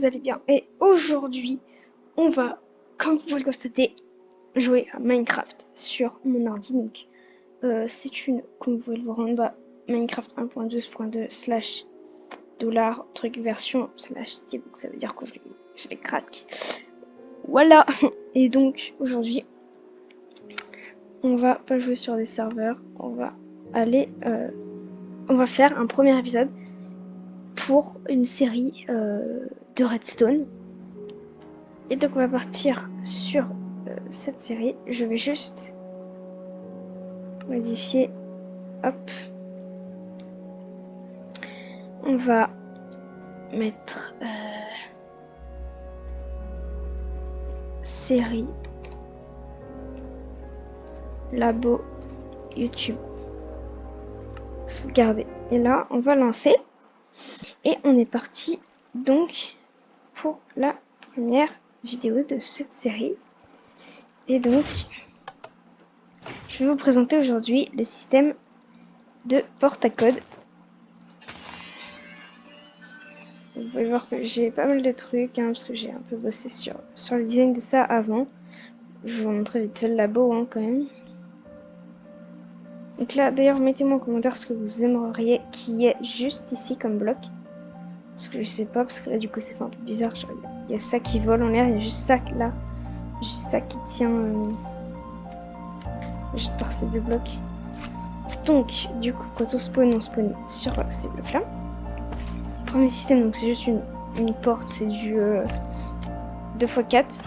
vous allez bien. Et aujourd'hui, on va, comme vous pouvez le constater, jouer à Minecraft sur mon ordi. Donc, c'est une, comme vous pouvez le voir en bas, Minecraft 1.12.2 slash dollar truc version slash Steam. Donc ça veut dire que je les craque. Voilà. Et donc, aujourd'hui, on va pas jouer sur des serveurs. On va aller, on va faire un premier épisode pour une série de Redstone. Et donc on va partir sur cette série. Je vais juste modifier. Hop. On va mettre série labo YouTube. Sauvegarder. Et là, on va lancer. Et on est parti donc pour la première vidéo de cette série. Et donc, je vais vous présenter aujourd'hui le système de porte à code. Vous pouvez voir que j'ai pas mal de trucs, parce que j'ai un peu bossé sur le design de ça avant. Je vais vous montrer vite fait le labo quand même. Donc là, d'ailleurs, mettez-moi en commentaire ce que vous aimeriez qui est juste ici comme bloc. Parce que je sais pas, parce que là, du coup, c'est fait un peu bizarre. Il y a ça qui vole en l'air, il y a juste ça là. Juste ça qui tient juste par ces deux blocs. Donc, du coup, quand on spawn sur ces blocs-là. Premier système, donc c'est juste une porte, c'est du 2x4.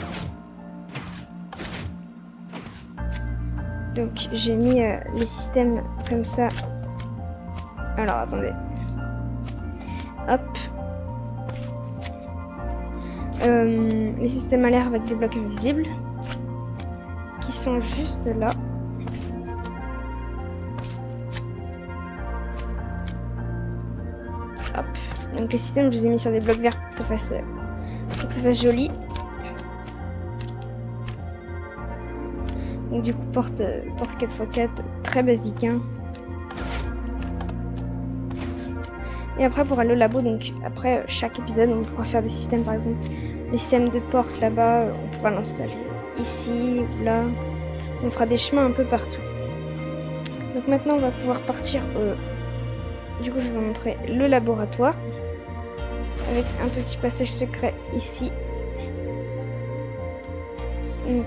Donc j'ai mis les systèmes comme ça. Alors attendez. Hop. Les systèmes à l'air avec des blocs invisibles. Qui sont juste là. Hop. Donc les systèmes je les ai mis sur des blocs verts pour que ça fasse joli. Donc du coup porte 4x4 très basique. Et après pour aller au labo, donc après chaque épisode on pourra faire des systèmes, par exemple le système de porte là-bas, on pourra l'installer ici ou là. On fera des chemins un peu partout. Donc maintenant on va pouvoir partir du coup je vais vous montrer le laboratoire avec un petit passage secret ici. Donc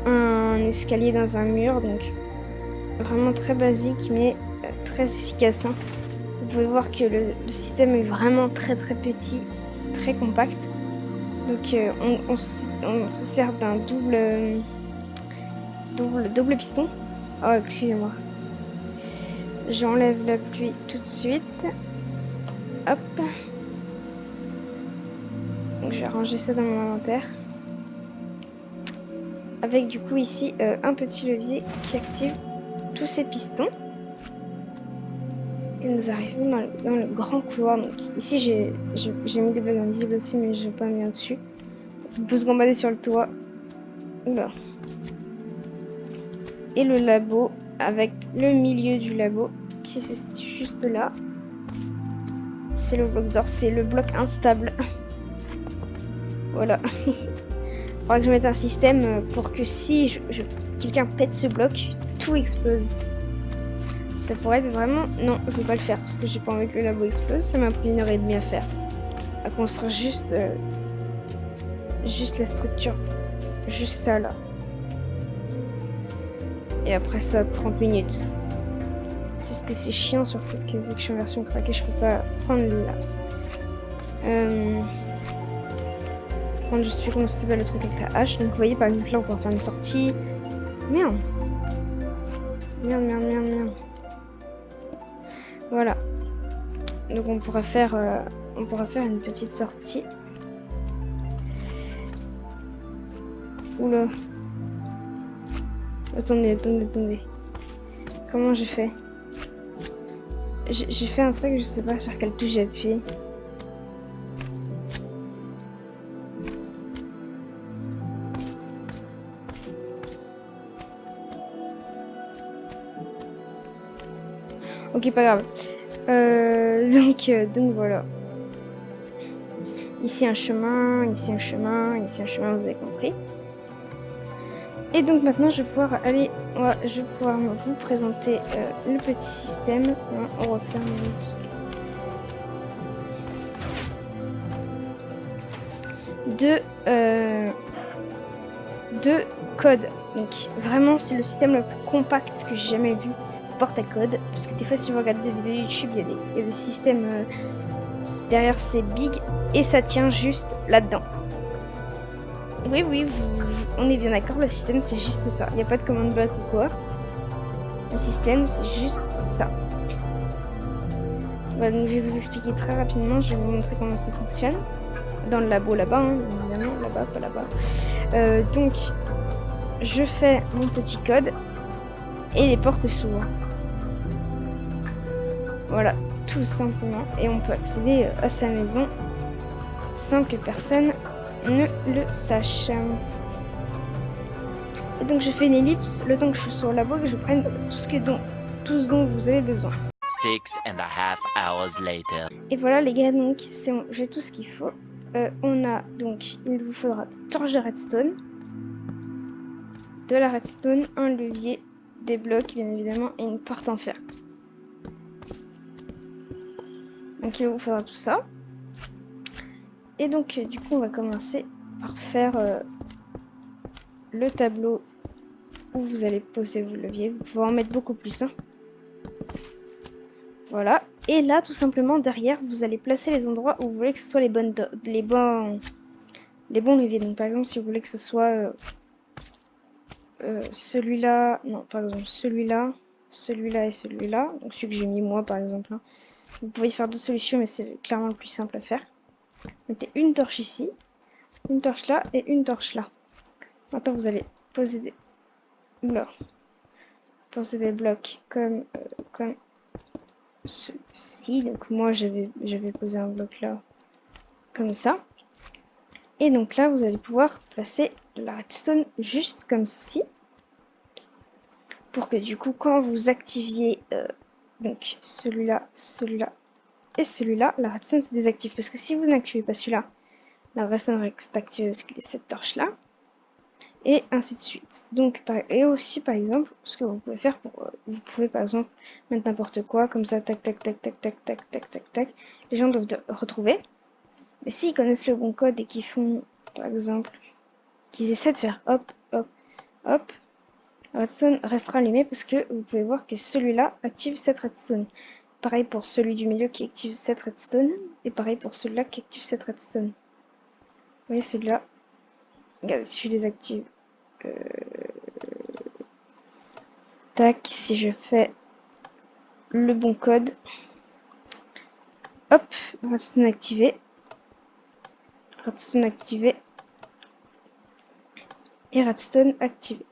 un escalier dans un mur, donc vraiment très basique mais très efficace. Vous pouvez voir que le système est vraiment très petit, très compact. Donc on se sert d'un double piston. Oh excusez-moi. J'enlève la pluie tout de suite. Hop. Donc je vais ranger ça dans mon inventaire. Avec du coup ici un petit levier qui active tous ces pistons. Et nous arrivons dans le grand couloir. Donc ici j'ai mis des blocs invisibles aussi, mais je n'ai pas mis en dessus. On peut se gambader sur le toit. Oula. Et le labo avec le milieu du labo qui se situe juste là. C'est le bloc d'or, c'est le bloc instable. Voilà. Faudra que je mette un système pour que si quelqu'un pète ce bloc, tout explose. Ça pourrait être vraiment... Non, je vais pas le faire parce que j'ai pas envie que le labo explose. Ça m'a pris 1h30 à faire. À construire juste la structure. Juste ça là. Et après ça, 30 minutes. C'est ce que c'est chiant, surtout que vu que je suis en version craquée, je peux pas prendre le là. Je sais plus comment ça s'appelle le truc avec la hache. Donc vous voyez par exemple là on peut faire une sortie. Merde. Voilà. Donc on pourra faire une petite sortie. Oula. Attendez. Comment j'ai fait? J'ai fait un truc, je sais pas sur quelle touche j'ai appuyé. Ok, pas grave. Donc Donc voilà. Ici un chemin, ici un chemin, ici un chemin, vous avez compris. Et donc maintenant je vais pouvoir aller, je vais pouvoir vous présenter le petit système. On referme de code. Donc vraiment c'est le système le plus compact que j'ai jamais vu. Porte à code, parce que des fois si vous regardez des vidéos YouTube, il y a des systèmes derrière c'est big et ça tient juste là-dedans. Oui, on est bien d'accord, le système c'est juste ça. Il n'y a pas de command block ou quoi. Le système c'est juste ça. Voilà, donc je vais vous expliquer très rapidement, je vais vous montrer comment ça fonctionne. Dans le labo là-bas, hein, évidemment, là-bas, pas là-bas. Donc, je fais mon petit code et les portes s'ouvrent. Voilà, tout simplement. Et on peut accéder à sa maison sans que personne ne le sache. Et donc, je fais une ellipse le temps que je suis sur le labo et que je prenne tout ce dont vous avez besoin. 6.5 hours later. Et voilà les gars, donc c'est bon, j'ai tout ce qu'il faut. On a donc, il vous faudra des torches de redstone, de la redstone, un levier, des blocs bien évidemment et une porte en fer. Donc il vous faudra tout ça. Et donc du coup on va commencer par faire le tableau où vous allez poser vos leviers. Vous pouvez en mettre beaucoup plus. Hein. Voilà. Et là tout simplement derrière vous allez placer les endroits où vous voulez que ce soit les bons leviers. Donc par exemple si vous voulez que ce soit celui-là, non par exemple celui-là et celui-là, donc celui que j'ai mis moi par exemple. Hein. Vous pouvez faire d'autres solutions mais c'est clairement le plus simple à faire. Mettez une torche ici, une torche là et une torche là. Maintenant vous allez poser des blocs. Poser des blocs comme ceci. Donc moi j'avais posé un bloc là comme ça. Et donc là vous allez pouvoir placer la redstone juste comme ceci. Pour que du coup quand vous activiez donc celui-là, celui-là et celui-là, la redstone se désactive. Parce que si vous n'activez pas celui-là, la redstone reste activée parce qu'il y a cette torche là. Et ainsi de suite. Donc, et aussi par exemple, ce que vous pouvez faire, vous pouvez par exemple mettre n'importe quoi, comme ça, tac, tac, tac, tac, tac, tac, tac, tac, tac. Les gens doivent retrouver. Mais s'ils connaissent le bon code et qu'ils font, par exemple, qu'ils essaient de faire hop, hop, hop, la redstone restera allumée parce que vous pouvez voir que celui-là active cette redstone. Pareil pour celui du milieu qui active cette redstone. Et pareil pour celui-là qui active cette redstone. Vous voyez celui-là. Regardez, si je désactive. Tac, si je fais le bon code. Hop, redstone activé. Redstone activé. Et redstone activé.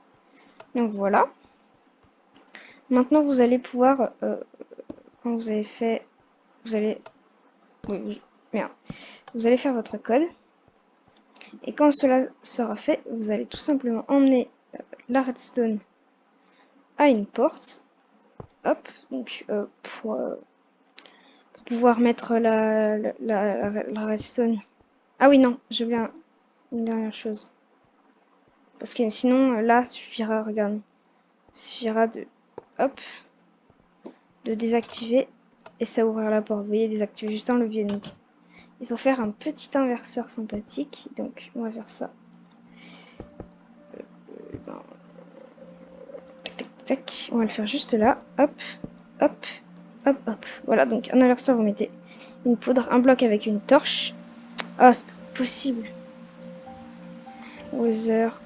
Donc voilà. Maintenant vous allez pouvoir, quand vous avez fait, vous allez, merde, vous allez faire votre code. Et quand cela sera fait, vous allez tout simplement emmener la redstone à une porte. Hop, donc pour pouvoir mettre la redstone. Ah oui, non, j'ai oublié une dernière chose. Parce que sinon, là, suffira, regarde, suffira de, hop, de désactiver et ça ouvrira la porte. Vous voyez, désactiver juste un levier. Donc, il faut faire un petit inverseur sympathique. Donc, on va faire ça. Tac, tac, tac. On va le faire juste là. Hop, hop, hop, hop. Voilà, donc un inverseur, vous mettez une poudre, un bloc avec une torche. Ah, c'est pas possible. Weather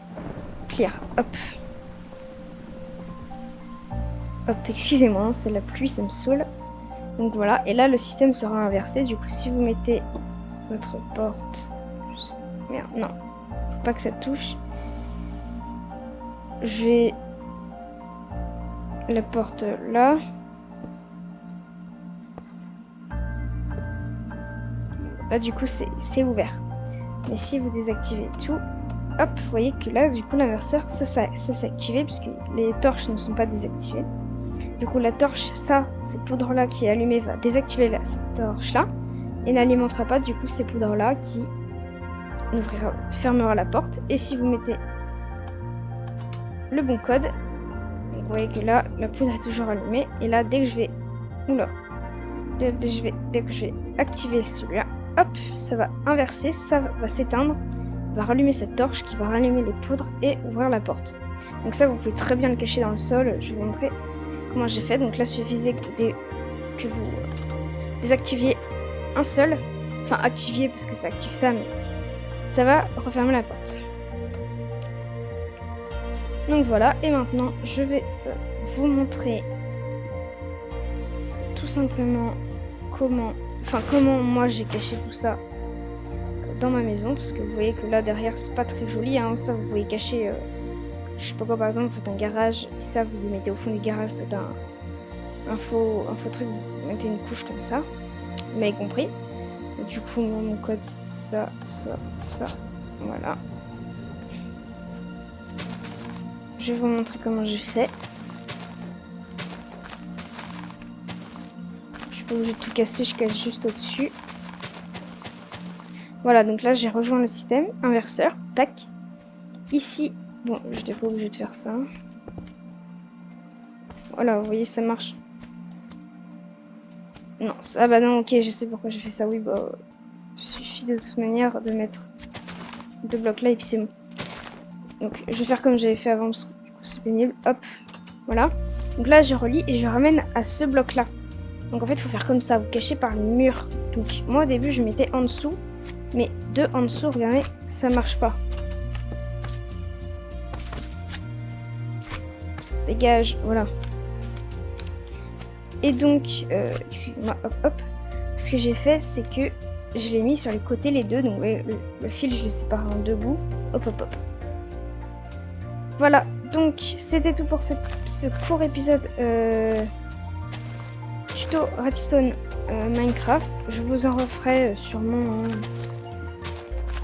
clear. Hop. Hop, excusez-moi, c'est la pluie, ça me saoule. Donc voilà, et là le système sera inversé. Du coup, si vous mettez votre porte... Merde, non. Faut pas que ça touche. Je vais... La porte là. Là, du coup, c'est ouvert. Mais si vous désactivez tout, hop, vous voyez que là, du coup, l'inverseur, ça s'est activé puisque les torches ne sont pas désactivées. Du coup, la torche, ça, cette poudre-là qui est allumée va désactiver cette torche-là et n'alimentera pas du coup ces poudres-là qui fermera la porte. Et si vous mettez le bon code, donc vous voyez que là, la poudre est toujours allumée. Et là, dès que je vais... Oula. Dès que je vais activer celui-là, hop, ça va inverser, ça va s'éteindre, va rallumer cette torche qui va rallumer les poudres et ouvrir la porte. Donc ça, vous pouvez très bien le cacher dans le sol. Je vais vous montrer comment j'ai fait. Donc là, il suffisait que vous désactiviez un seul. Enfin, activiez parce que ça active ça, mais ça va refermer la porte. Donc voilà, et maintenant, je vais vous montrer tout simplement comment moi j'ai caché tout ça dans ma maison, parce que vous voyez que là derrière c'est pas très joli, hein. Ça vous pouvez cacher, je sais pas quoi, par exemple vous faites un garage, et ça vous le mettez au fond du garage, vous faites un faux truc, vous mettez une couche comme ça, vous m'avez compris. Et du coup moi, mon code c'était ça, voilà. Je vais vous montrer comment j'ai fait. Je suis pas obligée de tout casser, je casse juste au-dessus. Voilà, donc là j'ai rejoint le système inverseur, tac. Ici, bon, j'étais pas obligée de faire ça. Voilà, vous voyez, ça marche. Non, ah bah non, ok, je sais pourquoi j'ai fait ça. Oui, bah, suffit de toute manière de mettre deux blocs là et puis c'est bon. Donc, je vais faire comme j'avais fait avant parce que du coup c'est pénible. Hop, voilà. Donc là, je relie et je ramène à ce bloc là. Donc en fait, il faut faire comme ça, vous cachez par les murs. Donc moi au début, je mettais en dessous, mais deux en dessous, regardez, ça marche pas. Dégage, voilà. Et donc, excusez-moi, hop. Ce que j'ai fait, c'est que je l'ai mis sur les côtés les deux. Donc, vous voyez, le fil, je l'ai séparé en deux bouts. Hop. Voilà, donc c'était tout pour ce court épisode tuto Redstone Minecraft. Je vous en referai sûrement.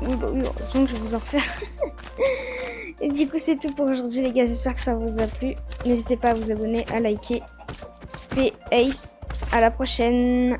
Oui, heureusement que je vous en refais. Et du coup, c'est tout pour aujourd'hui, les gars. J'espère que ça vous a plu. N'hésitez pas à vous abonner, à liker. C'était Ace. À la prochaine.